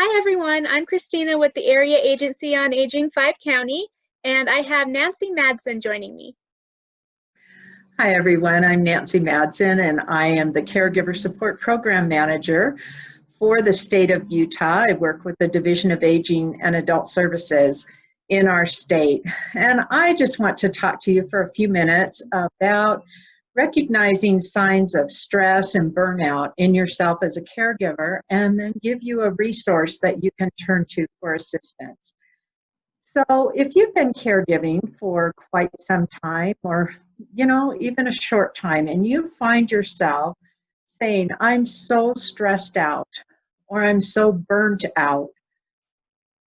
Hi everyone, I'm Kristina with the Area Agency on Aging 5 County, and I have Nancy Madsen joining me. Hi everyone, I'm Nancy Madsen and I am the Caregiver Support Program Manager for the state of Utah. I work with the Division of Aging and Adult Services in our state. And I just want to talk to you for a few minutes about recognizing signs of stress and burnout in yourself as a caregiver, and then give you a resource that you can turn to for assistance. So if you've been caregiving for quite some time, or even a short time, and you find yourself saying, I'm so stressed out or I'm so burnt out,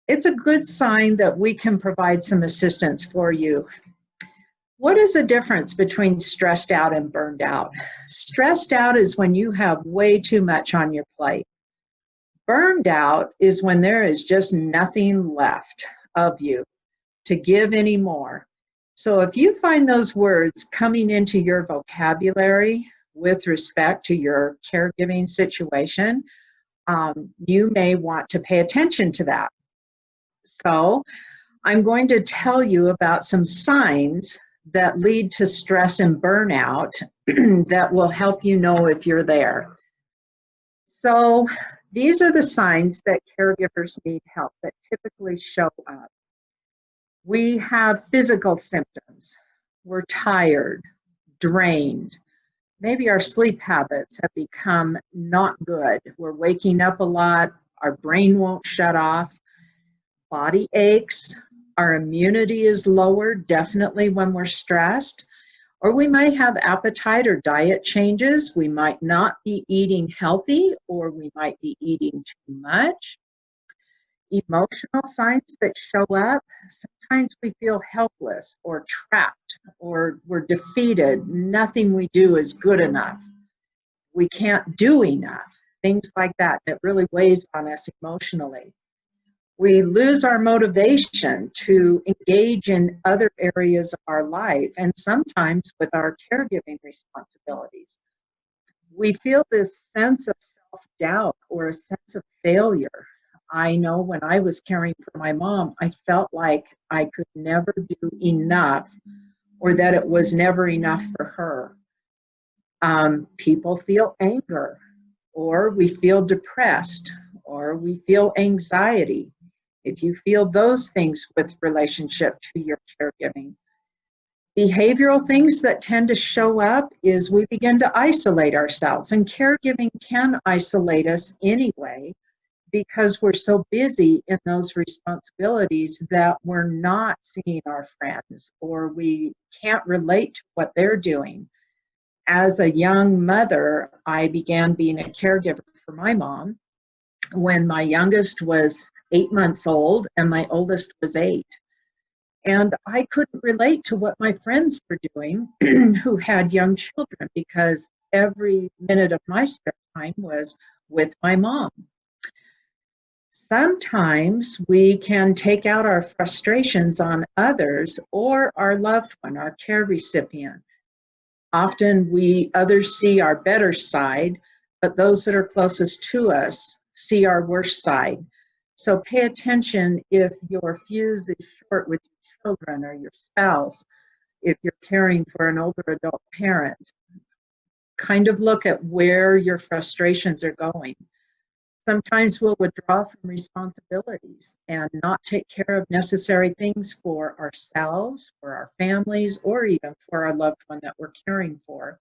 it's a good sign that we can provide some assistance for you. What is the difference between stressed out and burned out? Stressed out is when you have way too much on your plate. Burned out is when there is just nothing left of you to give anymore. So if you find those words coming into your vocabulary with respect to your caregiving situation, you may want to pay attention to that. So I'm going to tell you about some signs that lead to stress and burnout that will help you know if you're there. So these are the signs that caregivers need help that typically show up. We have physical symptoms. We're tired, drained. Maybe our sleep habits have become not good. We're waking up a lot. Our brain won't shut off. Body aches. Our immunity is lower, definitely when we're stressed. Or we might have appetite or diet changes. We might not be eating healthy, or we might be eating too much. Emotional signs that show up. Sometimes we feel helpless or trapped, or we're defeated. Nothing we do is good enough. We can't do enough. Things like that. It really weighs on us emotionally. We lose our motivation to engage in other areas of our life, and sometimes with our caregiving responsibilities. We feel this sense of self-doubt or a sense of failure. I know when I was caring for my mom, I felt like I could never do enough, or that it was never enough for her. People feel anger, or we feel depressed, or we feel anxiety. If you feel those things with relationship to your caregiving. Behavioral things that tend to show up is we begin to isolate ourselves, and caregiving can isolate us anyway because we're so busy in those responsibilities that we're not seeing our friends, or we can't relate to what they're doing. As a young mother, I began being a caregiver for my mom when my youngest was 8 months old and my oldest was 8. And I couldn't relate to what my friends were doing who had young children, because every minute of my spare time was with my mom. Sometimes we can take out our frustrations on others or our loved one, our care recipient. Often others see our better side, but those that are closest to us see our worst side. So pay attention if your fuse is short with your children or your spouse, if you're caring for an older adult parent. Kind of look at where your frustrations are going. Sometimes we'll withdraw from responsibilities and not take care of necessary things for ourselves, for our families, or even for our loved one that we're caring for.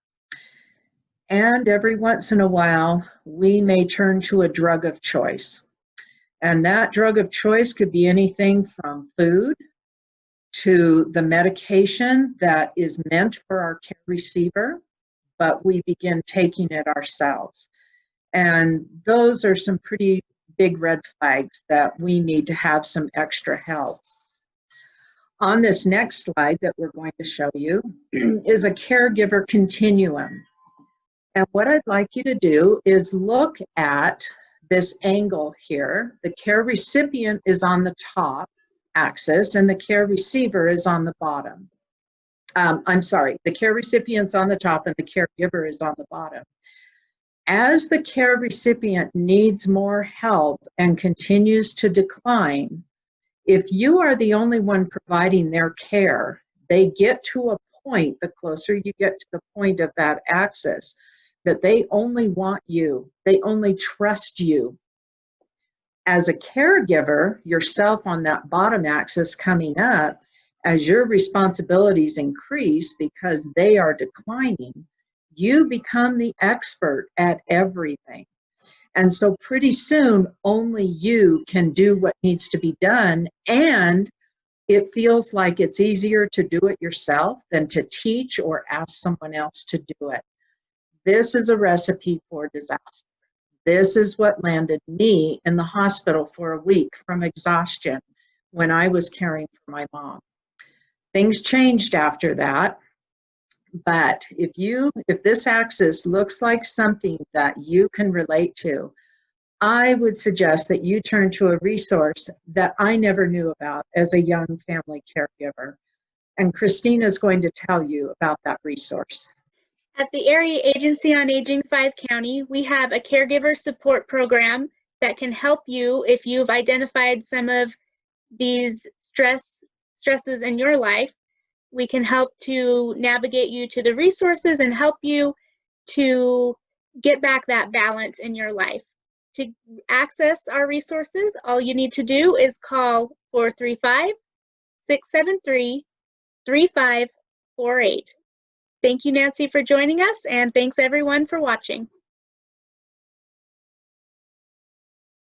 And every once in a while, we may turn to a drug of choice. And that drug of choice could be anything from food to the medication that is meant for our care receiver, but we begin taking it ourselves. And those are some pretty big red flags that we need to have some extra help. On this next slide that we're going to show you is a caregiver continuum. And what I'd like you to do is look at this angle here. The care recipient is on the top axis and the care receiver is on the bottom. The care recipient's on the top and the caregiver is on the bottom. As the care recipient needs more help and continues to decline, if you are the only one providing their care, they get to a point, the closer you get to the point of that axis, that they only want you, they only trust you. As a caregiver, yourself on that bottom axis coming up, as your responsibilities increase because they are declining, you become the expert at everything. And so pretty soon, only you can do what needs to be done. And it feels like it's easier to do it yourself than to teach or ask someone else to do it. This is a recipe for disaster. This is what landed me in the hospital for a week from exhaustion when I was caring for my mom. Things changed after that. But if this axis looks like something that you can relate to, I would suggest that you turn to a resource that I never knew about as a young family caregiver. And Kristina is going to tell you about that resource. At the Area Agency on Aging 5 County, we have a caregiver support program that can help you if you've identified some of these stresses in your life. We can help to navigate you to the resources and help you to get back that balance in your life. To access our resources, all you need to do is call 435-673-3548. Thank you, Nancy, for joining us, and thanks everyone for watching.